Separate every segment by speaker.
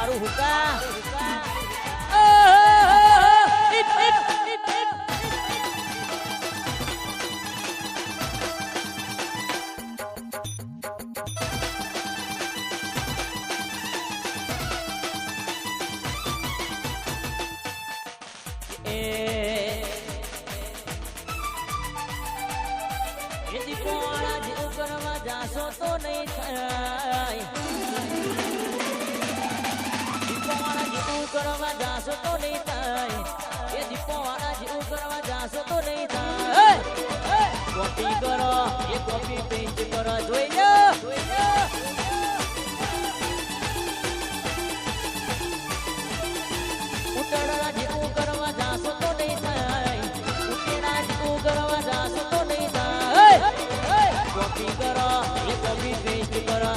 Speaker 1: મારું હુકા જાશો તો નહીં થાય દીપોવાળા જેવું કરવા જાશો તો નહીં થાય એ દીપોવાળા જેવું કરવા જાશો તો નહીં થાય કોપી કરો એ કોપી પેસ્ટ કરો જોઈ લો ઉટડા જેવું કરવા જાશો તો નહીં થાય ઉટેડા જેવું કરવા જાશો તો નહીં થાય કોપી કરો એ કોપી પેસ્ટ કરો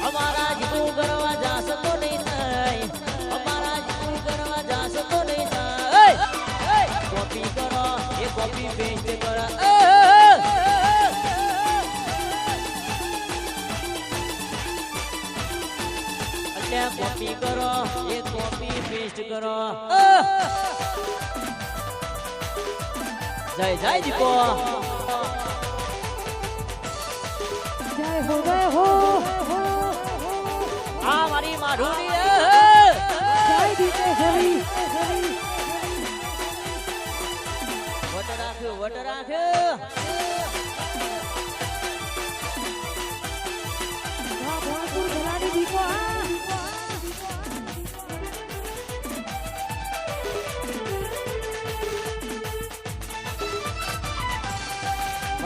Speaker 1: અમારા જેવું કરવા જાશો તો નહીં થાય અમારા જેવું કરવા જાશો તો નહીં થાય કોપી કરો એ કોપી પેસ્ટ કરો કોપી કરો એ કોપી પેસ્ટ કરો જય જય દીપો
Speaker 2: જય હો
Speaker 1: આ મારી માઢુરી
Speaker 2: જય દીપે હરી
Speaker 1: વટ રાખ
Speaker 2: ભણતું ધરાડી દીપો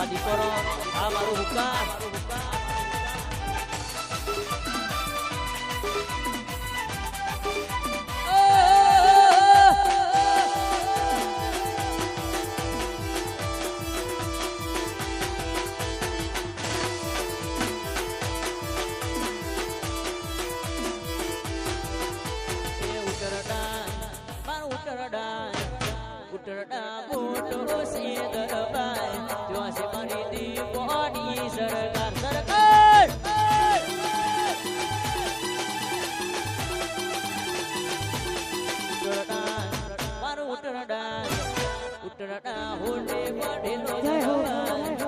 Speaker 1: દીપોરો આ મારું હુકા ઉટરડા બોટો સે ગરબાય જોશે મારી દીપોની સરકાર સરકાર ઉટરડા મારું ઉટરડા ઉતરડા હોડે બઢેલો
Speaker 2: જય હો
Speaker 1: જવાન.
Speaker 2: જય હો